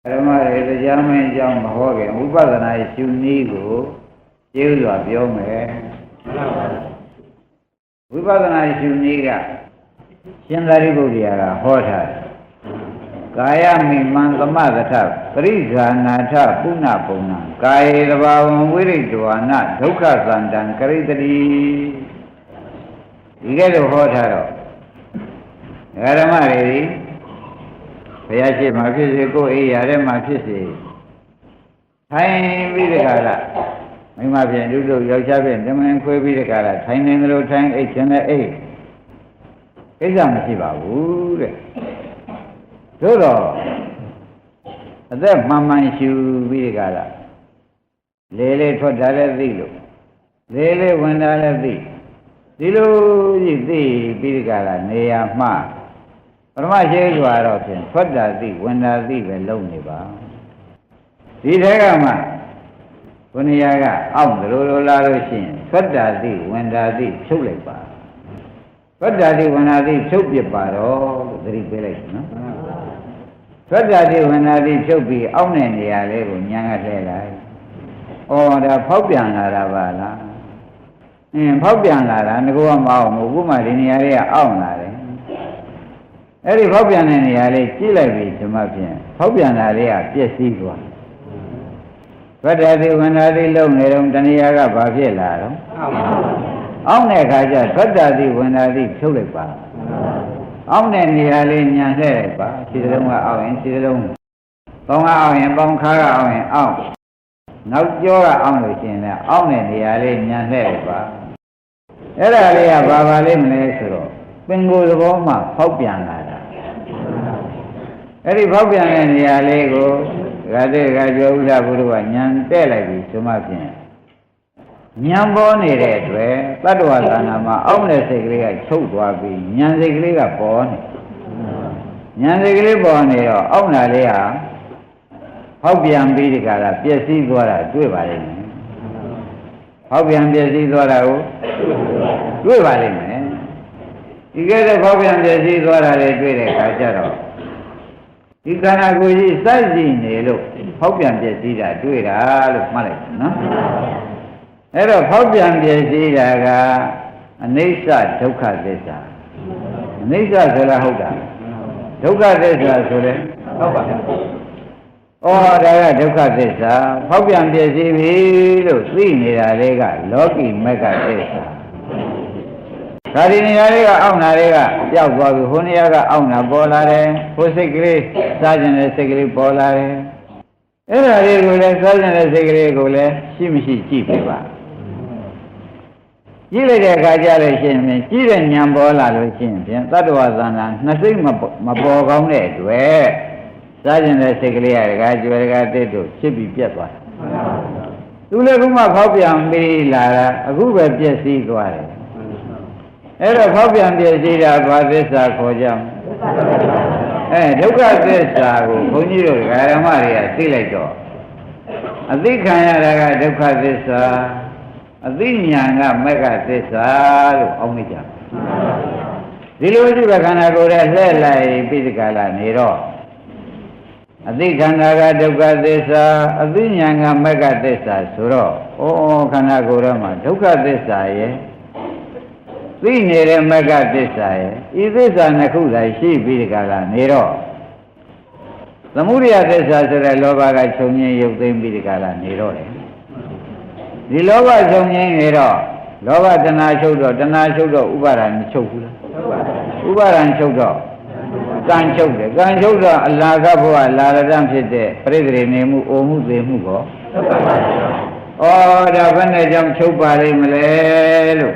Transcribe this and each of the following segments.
ဓမ္မတွေတရားမင်းအကြောင်းမဟောခင်ဝိပဿနာရှုနည်းကိုကျေးဇူးစွာပြောမယ်ဝိပဿနာရှုနည်းကရှင်သာရိပုတ္တရာကဟောထားတယ်ကာယမိမံသမသထပရိဇာနာထပုဏ္ဏပုံဏံကာယေတဘာဝံဝိရိတဝါနဒုက္ခသန္တံကရိတတိဒီကဲ့သို့ဟောထားတော့ဓမ္မတွေဘုရားရှိခိုးဖြစ်စေကိုယ်အိယာထဲမှာဖြစ်စေထိုင်ပြီးတခါလားမိမဖြင့်ဒုတို့ယောက်ျားဖြင့်ဓမ္မင်ခွဲပြီးတခါလားထိုင်နေသလိုထိုင်အိတ်ခြင်းနဲ့အိတ်ကိစ္စမရှိပါဘူးတဲ့သို့တော့အသက်မှန်မှန်ရှူပြီးတခါလားလေလေထွက်တာလည်းသိလို့လေလေဝင်တာလည်းသိဒီလိုကြီးသိပြီးတခါလားနေရာမှာပရမရှိစွာတော့ဖြင့်ထွက်တာသိဝင်တာသိပဲလုံးနေပါဒီထဲကမှဘုန်းကြီးကအောင့်လိုလိုလာလို့ရှိရင်ထွက်တာသိဝင်တာသိဖြုတ်လိုက်ပါထွက်တာသိဝင်တာသိဖြုတ်ပြပါတော့လို့သတိပေးလိုက်နော်ထွက်တာသိဝင်တာသိဖြုတ်ပြီးအောင့်တဲ့နေရာလေးကိုညာကလှည့်လိုက်ဩဒါဖောက်ပြန်လာတာပါလားဖောက်ပြန်လာတာငါကမအောင်ဘူးခုမှဒီနေရာလေးကအောင့်လာတယ်အဲ့ဒီဖောက်ပြန်တဲ့နေရာလေးကြည့်လိုက်ပြီဓမ္မဖြင့်ဖောက်ပြန်တာလေးကပြည့်စည်သွားဗတ္တတိဝန္တာတိလုံးနေတော့တဏှာကဘာဖြစ်လာတော့အောင်းတဲ့အခါကျဗတ္တတိဝန္တာတိဖြုတ်လိုက်ပါအောင်းတဲ့နေရာလေးညံလှည့်လိုက်ပါခြေစလုံးကအောင်းရင်ခြေစလုံးပေါင်းကအောင်းရင်ပေါင်းခါကအောင်းရင်အောင်းနောက်ကျောကအောင်းလို့ရှိရင်လည်းအောင်းတဲ့နေရာလေးညံလှည့်လိုက်ပါအဲ့ဒါလေးကဘာပါလိမ့်မလဲဆိုတော့ပင်ကိုယ်သဘောမှဖောက်ပြန်လာတာအဲ့ဒီဖောက်ပြန်တဲ့နေရာလေးကိုဂတိကကျောဥဒ္ဒဘုရားကညံတဲ့လိုက်ပြီဆိုမှဖြင့်ညံပေါ်နေတဲ့အတွက်တတ္တဝါသာနာမှာအောင်းတဲ့စိတ်ကလေးကချုပ်သွားပြီးညံစိတ်ကလေးကပေါ်နေညံစိတ်ကလေးပေါ်နေတော့အောင်းတာလေးဟာဖောက်ပြန်ပြီးဒီကရာပျက်စီးသွားတာတွေ့ပါလိမ့်မယ်ဖောက်ပြန်ပျက်စီးသွားတာကိုတွေ့ပါလိမ့်မယ်ဒီကဲတဲ့ဖောက်ပြန်ပျက်စီးသွားတာလေးတွေ့တဲ့အခါကျတော့ဒီခန္ဓာကိုယ်ကြီးစိုက်ကြည့်နေလို့ဖောက်ပြန်ပျက်စီးတာတွေ့တာလို့မှတ်လိုက်နော်အဲ့တော့ဖောက်ပြန်ပျက်စီးတာကအနိစ္စဒုက္ခသစ္စာအနိစ္စဆိုတာဟုတ်တာဒုက္ခသစ္စာဆိုလဲဟုတ်ပါဘူးဩဒါကဒုက္ခသစ္စာဖောက်ပြန်ပျက်စီးပြီလို့သိနေတာလေးကလောကီမဂ္ဂသစ္စာဒါဒီနေရာလေးကအောင့်တာလေးကပျောက်သွားပြီဟိုနေရာကအောင့်တာပေါ်လာတယ်ဟိုစိတ်ကလေးစားကျင်တဲ့စိတ်ကလေးပေါ်လာတယ်အဲ့ဒါလေးကိုလည်းစားကျင်တဲ့စိတ်ကလေးကိုလည်းရှိမရှိကြည့်ပြပါကြည့်လိုက်တဲ့အခါကျတော့ရှင်ဖြင့်ကြည့်တဲ့ဉာဏ်ပေါ်လာလို့ရှင်ဖြင့်သတ္တဝါသန္တာနှစ်စိတ်မပေါ်ကောင်းတဲ့အတွက်စားကျင်တဲ့စိတ်ကလေးကတကားကျွယ်တကားတစ်တို့ဖြစ်ပြီးပြတ်သွားတယ်သူလည်းခုမှဖောက်ပြန်ပြီးလာတာအခုပဲပြည့်စည်သွားတယ်အဲ့တော့ဖောက်ပြန်ပြည့်စည်တာဘာသစ္စာခေါ်ကြမလဲဒုက္ခသစ္စာကိုဘုန်းကြီးတို့ဓမ္မတွေကသိလိုက်တော့အသိခံရတာကဒုက္ခသစ္စာအသိဉာဏ်ကမဂ္ဂသစ္စာလို့အောင်းနေကြဒီလိုရှိတဲ့ခန္ဓာကိုယ်ရဲ့လှည့်လိုက်ပြီးဒီကလာနေတော့အသိခန္ဓာကဒုက္ခသစ္စာအသိဉာဏ်ကမဂ္ဂသစ္စာဆိုတော့ခန္ဓာကိုယ်ထဲမှာဒုက္ခသစ္စာရဲ့သိနေတဲ့မဂ္ဂသစ္စာရဲ့ဤသစ္စာနှစ်ခုသာရှိပြီးဒီကလာနေတော့သမုဒယသစ္စာဆိုတဲ့လောဘကချုပ်ငြိမ်းရုပ်သိမ်းပြီးဒီကလာနေတော့တယ်ဒီလောဘချုပ်ငြိမ်းနေတော့လောဘတဏှာချုပ်တော့တဏှာချုပ်တော့ဥပါဒံမချုပ်ဘူးလားဥပါဒံချုပ်တော့ကံချုပ်တယ်ကံချုပ်တော့အလာကဘဝလာရတံဖြစ်တဲ့ပြိတ္တိနေမှုအိုမှုသေမှုကောဒါဘယ်နဲ့ကြောင့်ချုပ်ပါလိမ့်မလဲလို့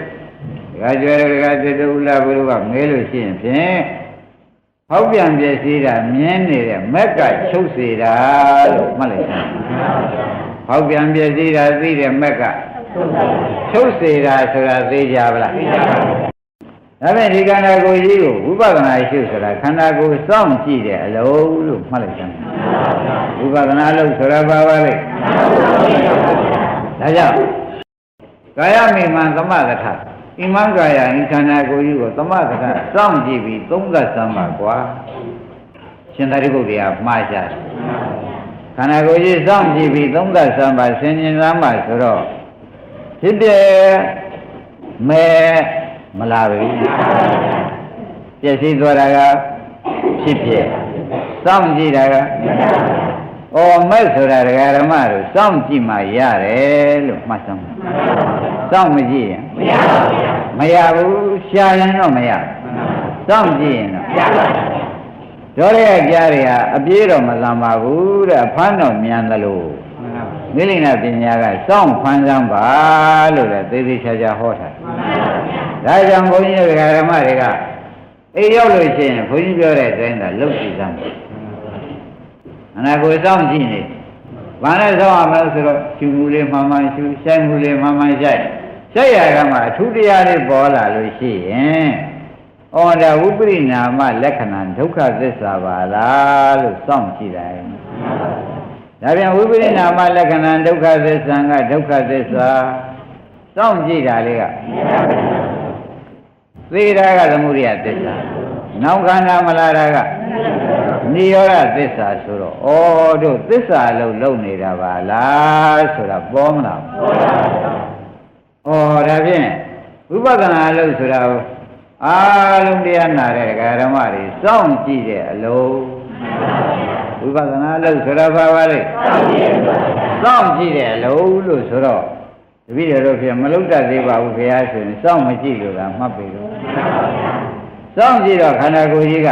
ဒါကြွယ်ကတတူလာဘုရားကမဲလို့ရှိရင်ဖြင့်ဟောက်ပြန်ပြည့်စည်တာမြင်နေတဲ့မက်ကချုပ်စေတာလို့မှတ်လိုက်ပါဟောက်ပြန်ပြည့်စည်တာသိတဲ့မက်ကချုပ်စေတာဆိုတာသိကြပါလားဒါပေမဲ့ဒီခန္ဓာကိုယ်ကြီးကိုဝိပဿနာရှုဆိုတာခန္ဓာကိုယ်စောင့်ကြည့်တဲ့အလုံးလို့မှတ်လိုက်ကြတယ်ဝိပဿနာလို့ဆိုတာဘာပါလဲဒါကြောင့်ကာယမိမံသမသထဣမံကာယဤခန္ဓာကိုယ်ကြီးကိုသမသထစောင့်ကြည့်ပြီးသုံးသပ်စမ်းပါကွာရှင်သာရိပုတ္တရာမှားကြတယ် ခန္ဓာကိုယ်ကြီးစောင့်ကြည့်ပြီးသုံးသပ်စမ်းပါဆင်ញင်စမ်းပါဆိုတော့ဖြစ်ပြမဲမလာဘူးပြည့်စည်သွားတာကဖြစ်ပြစောင့်ကြည့်တာကမဲ့ဆိုတာဒကာဓမ္မတို့စောင့်ကြည့်မှရတယ်လို့မှတ်စမ်းပါစောင့်မကြည့်ရင်မရဘူးရှာရင်တော့မရစောင့်ကြည့်ရင်တော့တို့ရဲ့ကြားတွေဟာအပြေးတော့မလန်ပါဘူးတဲ့အဖမ်းတော့မြန်တယ်လို့မိလိနာပညာကစောင့်ဖမ်းစမ်းပါလို့လည်းသေသေးချာချာဟောထားဒါကြောင့်ဘုန်းကြီးတို့ဓမ္မတွေကအိမ်ရောက်လို့ရှိရင်ဘုန်းကြီးပြောတဲ့အတိုင်းသာလုပ်ကြည့်စမ်းအနာကိုစောင့်ကြည့်နေဘာနဲ့စောင့်ရမလဲဆိုတော့ရှူမှုလေးမှန်မှန်ရှူဆိုင်မှုလေးမှန်မှန်ဆိုင်ရကမှအထူးတရားလေးပေါ်လာလို့ရှိရင်ဩဒါဝိပရိနာမလက္ခဏာဒုက္ခသစ္စာပါလားလို့စောင့်ကြည့်တယ်ဒါပြန်ဝိပရိနာမလက္ခဏာဒုက္ခသစ္စာကဒုက္ခသစ္စာစောင့်ကြည့်တာလေးကသေတာကသမုဒိယသစ္စာနောက်ခန္ဓာမလာတာကနိရောဓသစ္စာဆိုတော့ဩတို့သစ္စာလုံးလုံးနေတာပါလားဆိုတာပေါ်မလားပေါ်ပါဘူးဒါဖြင့်ဝိပဿနာလို့ဆိုတာအားလုံးတရားနာတဲ့ဓမ္မတွေစောင့်ကြည့်တဲ့အလုံးဝိပဿနာလို့ဆိုတာဘာပါလဲစောင့်ကြည့်တဲ့အလုံးလို့ဆိုတော့တပည့်တော်တို့ဖြင့်မလုံတတ်သေးပါဘူးခင်ဗျာဆိုရင်စောင့်မကြည့်လို့ကမှတ်ပြီလို့စောင့်ကြည့်တော့ခန္ဓာကိုယ်ကြီးက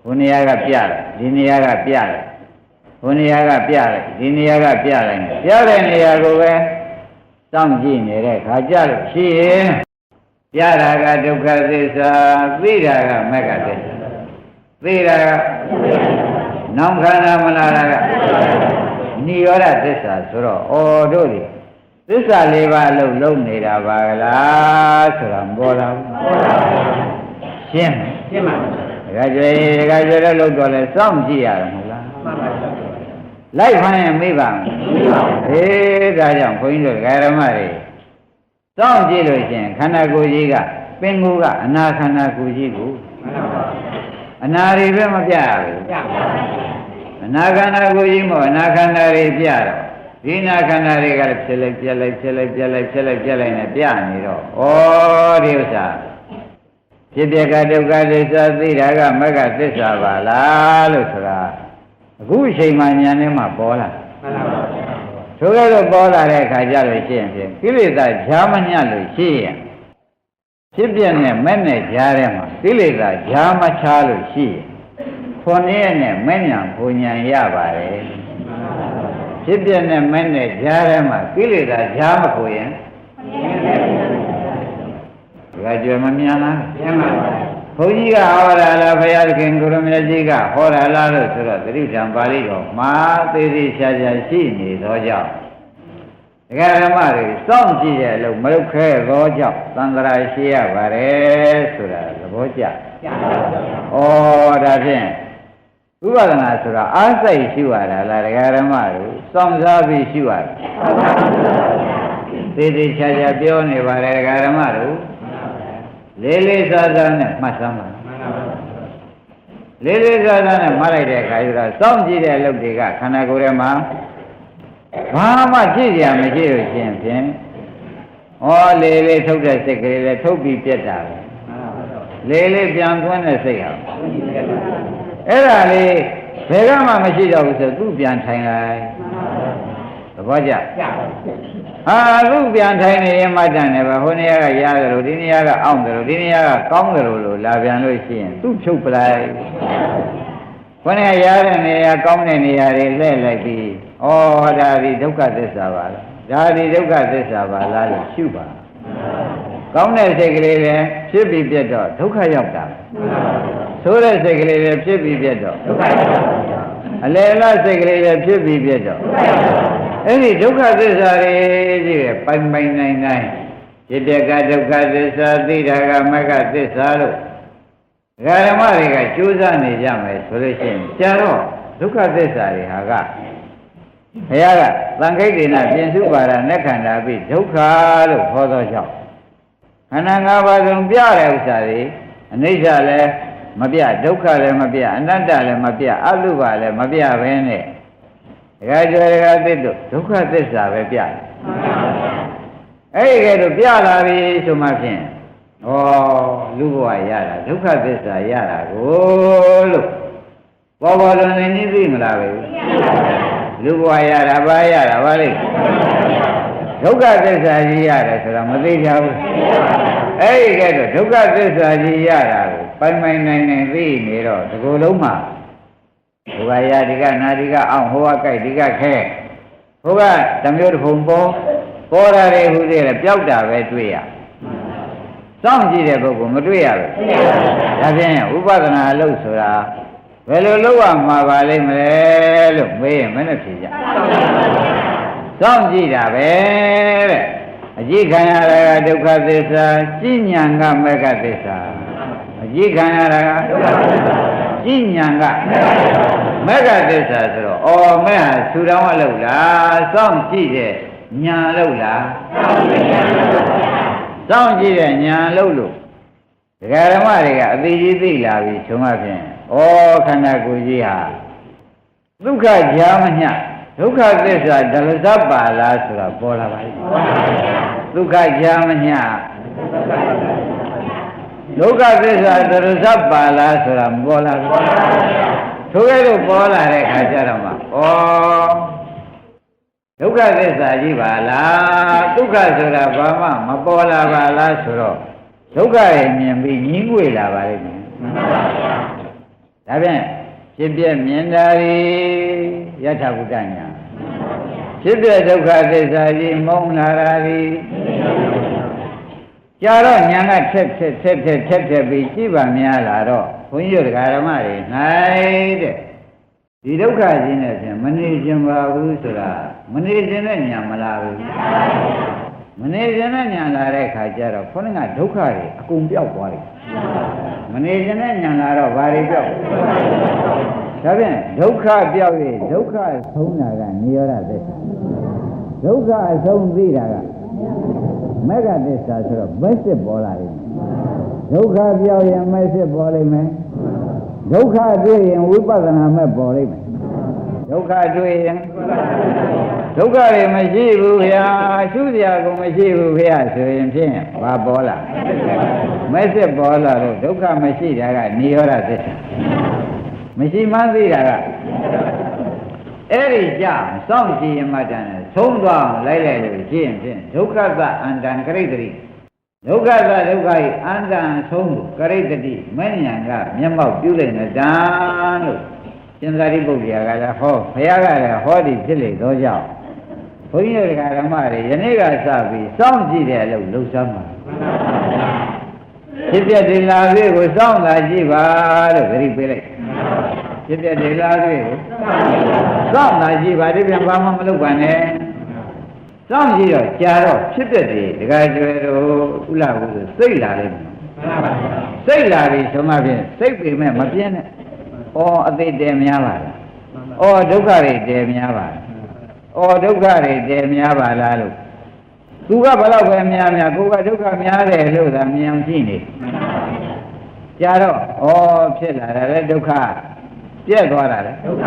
ဘုနေရာကပြတယ်ဒီနေရာကပြတယ်ဘုနေရာကပြတယ်ဒီနေရာကပြတယ်ပြတဲ့နေရာကိုပဲစောင့်ကြည့်နေတဲ့ခါကြလို့ရှိရင်ပြတာကဒုက္ခသစ္စာသိတာကမဂ္ဂသစ္စာသိတာကနောင်ခန္ဓာမလာတာကနိရောဓသစ္စာဆိုတော့တို့ဒီသစ္စာလေးပါးလုံးနေတာပါလားဆိုတာမပေါ်လာဘူးရှင်းပါဒကာကျွေတော့လုံးတော့လဲစောင့်ကြည့်ရတယ်မဟုတ်လားလိုက်ဖိုင်းရင်မေးပါမယ်ဒါကြောင့်ခွင်းတို့ဒကာဓမ္မတွေစောင့်ကြည့်လို့ရှိရင်ခန္ဓာကိုယ်ကြီးကပင်ကိုယ်ကအနာခန္ဓာကိုယ်ကြီးကိုအနာတွေပဲမပြရဘူးအနာခန္ဓာကိုယ်ကြီးမို့အနာခန္ဓာတွေပြတော့ဒီနာခန္ဓာတွေကလည်းဖြစ်လိုက်ပြက်လိုက်ဖြစ်လိုက်ပြက်လိုက်ဖြစ်လိုက်ပြက်လိုက်နဲ့ပြနေတော့ဒီဥစ္စာဖြစ်ပြကဒုက္ခသစ္စာသိတာကမဂ္ဂသစ္စာပါလားလို့ဆိုတာအခုအချိန်မှဉာဏ်နဲ့မှပေါ်လာဆိုကြတော့ပေါ်လာတဲ့အခါကျလို့ရှိရင်ကိလေသာဈာမညလို့ရှိရင်ဖြစ်ပြနဲ့မဲ့နဲ့ကြားထဲမှာကိလေသာဈာမချလို့ရှိရင်ခွန်ရဲ့နဲ့မဲ့ညာဘုံညာရပါတယ်ဖြစ်ပြနဲ့မဲ့နဲ့ကြားထဲမှာကိလေသာဈာမကိုရင်ဒါကြွယ်မမြန်လားမြန်ပါဘုန်းကြီးကဟောတာလားဘုရားသခင်ကိုရမကြီးကဟောတာလားလို့ဆိုတော့သတိတံပါဠိတော်မှာသေးသေးချာချာရှိနေသောကြောင့်ဒကာဓမ္မတွေစောင့်ကြည့်ရဲ့လို့မလုပ်ခဲသောကြောင့်သံဃာရှိရပါတယ်ဆိုတာသဘောကျဒါဖြင့်ဝိပဿနာဆိုတာအားစိတ်ရှိရတာလားဒကာဓမ္မတို့စောင့်စားပြီးရှိရတယ်သေးသေးချာချာပြောနေပါတယ်ဒကာဓမ္မတို့လေးလေးစားစားနဲ့မှတ်စမ်းပါလေးလေးစားစားနဲ့မှတ်လိုက်တဲ့အခါကျတော့စောင့်ကြည့်တဲ့အလုပ်တွေကခန္ဓာကိုယ်ထဲမှာဘာမှကြည့်ရမရှိလို့ရှိရင်ဖြင့်လေးလေးထုတ်တဲ့စိတ်ကလေးလည်းထုတ်ပြီးပြတ်တာပဲလေးလေးပြန်သွင်းတဲ့စိတ်ဟာအဲ့ဒါလေးဘယ်ကမှမရှိတော့ဘူးဆိုသူ့ပြန်ထိုင်လိုက်သဘောကျသူ့ပြန်ထိုင်နေရင်မှတ်တယ်ပဲဟိုနေရာကရတယ်လို့ဒီနေရာကအောင့်တယ်လို့ဒီနေရာကကောင်းတယ်လို့လာပြန်လို့ရှိရင်သူ့ဖြုတ်ပလိုက်ခொနည်းရတဲ့နေရာကောင်းတဲ့နေရာတွေလှည့်လိုက်ပြီးဒါဒီဒုက္ခသစ္စာပါလားဒါဒီဒုက္ခသစ္စာပါလားလို့ရှုပါကောင်းတဲ့စိတ်ကလေးလည်းဖြစ်ပြီးပြတ်တော့ဒုက္ခရောက်တာဆိုးတဲ့စိတ်ကလေးလည်းဖြစ်ပြီးပြတ်တော့ဒုက္ခရောက်တာအလယ်အလတ်စိတ်ကလေးလည်းဖြစ်ပြီးပြတ်တော့အဲ့ဒီဒုက္ခသစ္စာတွေကြီးပဲပိုင်ပိုင်နိုင်နိုင်ဖြစ်ပြကဒုက္ခသစ္စာသိတာကမဂ္ဂသစ္စာလို့ဓမ္မတွေကကြိုးစားနေကြမယ်ဆိုလို့ရှိရင်ကြာတော့ဒုက္ခသစ္စာတွေဟာကဘုရားကသံခိတ်ဒေနပြင်စုပါဒနဲ့ခန္ဓာပြီးဒုက္ခလို့ခေါ်သောကြောင့်ခန္ဓာ၅ပါးလုံးပြတဲ့ဥစ္စာတွေအနိစ္စလည်းမပြဒုက္ခလည်းမပြအနတ္တလည်းမပြအလုဘလည်းမပြဘဲနဲ့ ဒကာကျွဲဒကာသစ်တို့ဒုက္ခသစ္စာပဲပြအဲ့ဒီကဲတော့ပြလာပြီဆိုမှဖြင့်ဩလူဘဝရတာဒုက္ခသစ္စာရတာကိုလို့ပေါ်ပေါ်လွန်လွန်သိမလားပဲလူဘဝရတာဘာရတာဘာလဲဒုက္ခသစ္စာကြီးရတယ်ဆိုတာမသိကြဘူးအဲ့ဒီကဲတော့ဒုက္ခသစ္စာကြီးရတာကိုပိုင်ပိုင်နိုင်နိုင်သိနေတော့ဒီကိုယ်လုံးမှာဟိုကရာဒီကနာဒီကအောင်ဟိုကကြိုက်ဒီကခဲဟိုကတမျိုးတစ်ဖုံပေါ်တာတွေဟူသေးတယ်ပျောက်တာပဲတွေ့ရစောင့်ကြည့်တဲ့ပုဂ္ဂိုလ်မတွေ့ရဘူးဒါဖြင့်ဥပဒနာအလုပ်ဆိုတာဘယ်လိုလုပ်ရမှာပါလိမ့်မလဲလို့မေးရင်မနဲ့ဖြေကြစောင့်ကြည့်တာပဲတဲ့အကြည့်ခံရတာကဒုက္ခသစ္စာကျင့်ဉာဏ်ကမေဃသစ္စာအကြည့်ခံရတာကကျင့်ဉာဏ်ကမေဃသစ္စာဆိုတော့အော်မဲ့ဟာဆူတောင်းအလုပ်လားစောင့်ကြည့်တဲ့ဉာဏ်အလုပ်လားစောင့်ကြည့်တဲ့ဉာဏ်အလုပ်လို့ဒကာဓမ္မတွေကအသေးကြီးသိလာပြီဆိုမှဖြင့်ဩခန္ဓာကိုယ်ကြီးဟာဒုက္ခကြာမညဒုက္ခသစ္စာဒလဇပ်ပါလားဆိုတာပေါ်လာပါလိမ့်ဒုက္ခကြာမညဒုက္ခသစ္စာဒလဇပ်ပါလားဆိုတာမပေါ်လာဘူးထိုကဲ့သို့ပေါ်လာတဲ့အခါကျတော့မှဩဒုက္ခသစ္စာကြီးပါလားဒုက္ခဆိုတာဘာမှမပေါ်လာပါလားဆိုတော့ဒုက္ခရဲ့မြင်ပြီးညီးငွေလာပါလိမ့်မယ်ဒါဖြင့်ဖြစ်ပြမြင်တာရီယထာဘုဒ္ဓညာဖြစ်ပြဒုက္ခသစ္စာကြီးမုန်းလာတာရီကြာတော့ညာကထက်ပြီးကြည့်ပါများလာတော့ဘုန်းကြီးတို့ဓမ္မတွေ၌တဲ့ဒီဒုက္ခကြီးနဲ့ဖြင့်မနေခြင်းပါဘူးဆိုတာမနေခြင်းနဲ့ညာမလာဘူးမနေခြင်းနဲ့ညာလာတဲ့ခါကျတော့ခေါင်းကဒုက္ခတွေအကုန်ပြောက်သွားတယ်မနေခြင်းနဲ့ညာလာတော့ဘာတွေပြောက်ဒါဖြင့်ဒုက္ခပြောက်၍ဒုက္ခဆုံးတာကနိရောဓသစ္စာဒုက္ခအဆုံးသိတာကမေဃသစ္စာဆိုတော့မက်စစ်ပေါ်လာတယ်ဒုက္ခပြောက်ရင်မက်စစ်ပေါ်လိမ့်မယ်ဒုက္ခတွေ့ရင်ဝိပဿနာမဲ့ပေါ်လိမ့်မယ်ဒုက္ခတွေ့ရင်ဒုက္ခတွေမရှိဘူးခင်ဗျာရှုစရာကိုမရှိဘူးခင်ဗျာဆိုရင်ဖြင့်ဘာပေါ်လာမက်စစ်ပေါ်လာတော့ဒုက္ခမရှိတာကနိရောဓသစ္စာမရှိမှန်းသိတာကအဲ့ဒီကြစောင့်ကြည့်ရင်မှတန်သုံးသွားလိုက်လို့ကြည့်ရင်ဖြင့်ဒုက္ခသအန္တံကရိတ္တိဒုက္ခသဒုက္ခဤအန္တံဆုံးကရိတ္တိမဉ္ဇဏ်ကမျက်မှောက်ပြုလိုက်နေတာလို့ရှင်သာရိပုတ္တရာကလည်းဟောဘုရားကလည်းဟောဒီဖြစ်လေသောကြောင့်ဘုန်းကြီးတို့ဓမ္မတွေယနေ့ကစပြီးစောင့်ကြည့်တဲ့အလုပ်လှုပ်ရှားမှာဖြစ်ပြဒီလာလေးကိုစောင့်လာကြည့်ပါလို့ဂရိပေးလိုက်ဖြစ်ပြဒီလာလေးကိုစောင့်လာကြည့်ပါဒီပြန်ဘာမှမလုပ်ပါနဲ့စောင့်ကြည့်တော့ကြာတော့ဖြစ်ပြတယ်ဒကာကျွဲတို့ဥလာဘူးဆိုစိတ်လာလိမ့်မယ်စိတ်လာပြီဆိုမှဖြင့်စိတ်ပေမဲ့မပြင်းနဲ့ဩအသေးတယ်များပါလားဩဒုက္ခတွေတယ်များပါလားဩဒုက္ခတွေတယ်များပါလားလို့သူကဘယ်တော့ပဲများကိုယ်ကဒုက္ခများတယ်လို့သာမြင်ကြည့်နေကြာတော့ဩဖြစ်လာတယ်လေဒုက္ခပြက်သွားတာလေဒုက္ခ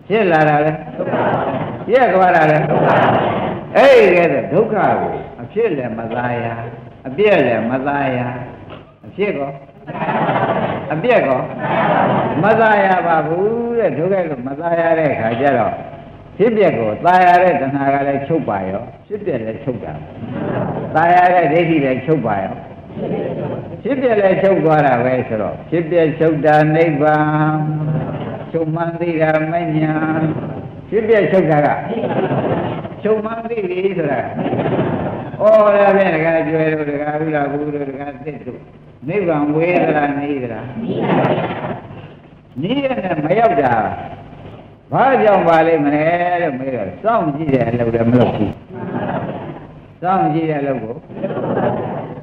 ဖြစ်လာတာလေဒုက္ခပြက်သွားတာလေဒုက္ခအဲ့ဒီကဲဒုက္ခကိုအဖြစ်လည်းမသားရအပြက်လည်းမသားရအဖြစ်ကောအပြက်ကောမသားရပါဘူးတဲ့ဒုက္ခကိုမသားရတဲ့ခါကျတော့ဖြစ်ပြက်ကိုသာရတဲ့တဏှာကလည်းချုပ်ပါရောဖြစ်ပြက်လည်းချုပ်တာသာရတဲ့ဒိဋ္ဌိလည်းချုပ်ပါရောဖြစ်ပြက်လည်းချုပ်သွားတာပဲဆိုတော့ဖြစ်ပြက်ချုပ်တာနိဗ္ဗာန်ချုပ်မှန်သိတာမညာဖြစ်ပြက်ချုပ်တာကချုပ်မှန်သိပြီဆိုတာဩဒါဖြင့်ဒကာကျွဲတို့ဒကာဥလာဘူးတို့ဒကာသစ်တို့နိဗ္ဗာန်ဝေးသလားနေသလားနီးရတယ်မရောက်တာဘာကြောင့်ပါလိမ့်မလဲလို့မေးတော့စောင့်ကြည့်တဲ့အလုပ်လည်းမလုပ်ဘူးစောင့်ကြည့်တဲ့အလုပ်ကို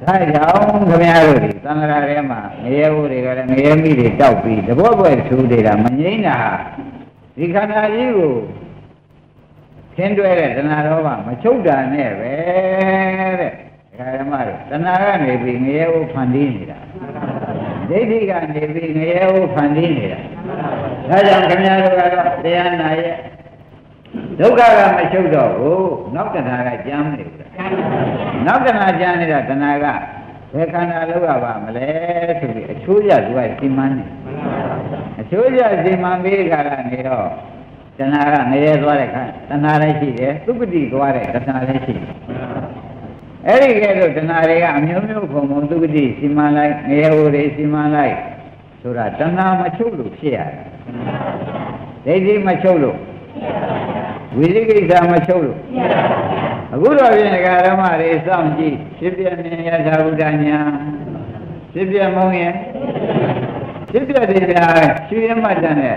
ဒါကြောင့်ခင်ဗျားတို့ဒီသံဃာထဲမှာငရဲဘူးတွေကလည်းငရဲမိတွေတောက်ပြီးတဘောပွဲထူနေတာမငိမ့်တာဒီခန္ဓာကြီးကိုခင်းတွဲတဲ့တဏှာတော်ကမချုပ်တာနဲ့ပဲတဲ့ဒကာဓမ္မတို့တဏှာကနေပြီးငရဲဘူးဖန်တီးနေတာဒိဋ္ဌိကနေပြီးငရဲဘူးဖန်တီးနေတာဒါကြောင့်ခင်ဗျားတို့ကတော့တရားနာရဲ့ ဒုက္ခကမချုပ်တော့ဘူးနောက်တဏှာကကြမ်းနေဘူးနောက်တဏှာကြမ်းနေတာတဏှာကဘယ်ခန္ဓာလောက်ရပါမလဲဆိုပြီးအချိုးရသူကစီမံနေအချိုးရစီမံပြီးခါကနေတော့တဏှာကငရဲသွားတဲ့ခါတဏှာလည်းရှိတယ်သုပတိသွားတဲ့တဏှာလည်းရှိတယ်အဲ့ဒီကဲတော့တဏှာတွေကအမျိုးမျိုးပုံပုံသုပတိစီမံလိုက်ငရဲဟိုတွေစီမံလိုက်ဆိုတာတဏှာမချုပ်လို့ဖြစ်ရတယ်ဒိဋ္ဌိမချုပ်လို့ဝိသိကိစ္စမချုပ်လို့အခုတော့ပြင်ဓမ္မတွေစောင့်ကြည့်ဖြစ်ပြမြင်ရတာဘုဒ္ဓညာဖြစ်ပြမုံရင်ဖြစ်ပြတယ်ဗျာရှင်ရမှတ်တဲ့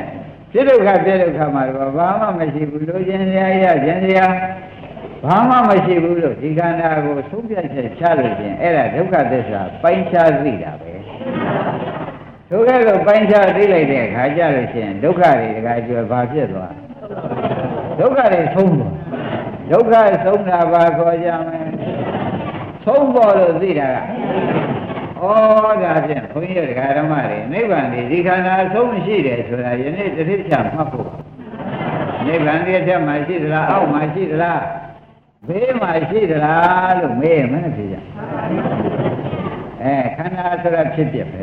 ဖြစ်ဒုက္ခပြဒုက္ခမှာတော့ဘာမှမရှိဘူးလိုချင်စရာရခြင်းစရာဘာမှမရှိဘူးလို့ဒီခန္ဓာကိုသုံးပြချက်ချလို့ချင်းအဲ့ဒါဒုက္ခသစ္စာပိုင်းခြားသိတာပဲထိုကဲ့သို့ပိုင်းခြားသိလိုက်တဲ့အခါကျလို့ချင်းဒုက္ခတွေတခါကျွယ်ဘာဖြစ်သွားဒုက္ခတွေဆုံးသွားဒုက္ခဆုံးတာဘာခေါ်ကြမလဲဆုံးပေါ်လို့သိတာကဩဒါဖြင့်ဘုန်းကြီးတို့ဓမ္မတွေနိဗ္ဗာန်ဒီခန္ဓာအဆုံးရှိတယ်ဆိုတာယနေ့တစ်ထစ်ချမှတ်ဖို့နိဗ္ဗာန်ဒီအထက်မှာရှိသလားအောက်မှာရှိသလားဘေးမှာရှိသလားလို့မေးရင်မနဲ့ဖြေကြခန္ဓာဆိုတာဖြစ်ပြပဲ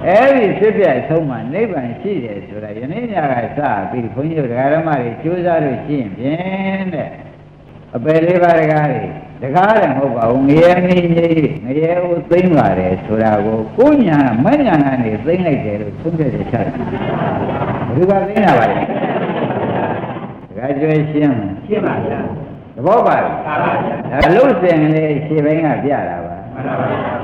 အဲ့ဒီဖြစ်ပြအဆုံးမှာနိဗ္ဗာန်ရှိတယ်ဆိုတာယနေ့ညကစပြီးဘုန်းကြီးတို့ဓမ္မတွေကြိုးစားလို့ရှိရင်ဖြင့်တဲ့အပယ်လေးပါးတကားတွေတကားတယ်မဟုတ်ပါဘူးငရဲမင်းကြီးငရဲကိုသိမ့်ပါတယ်ဆိုတာကိုကိုညာမညာကနေသိမ့်လိုက်တယ်လို့သုံးပြတယ်ချတယ်ဘယ်သူကသိမ့်တာပါလဲတကားကျွဲရှင်းပါဗျာသဘောပါလားဒါလို့စင်လေခြေပိုင်းကပြတာပါမှန်ပါပါ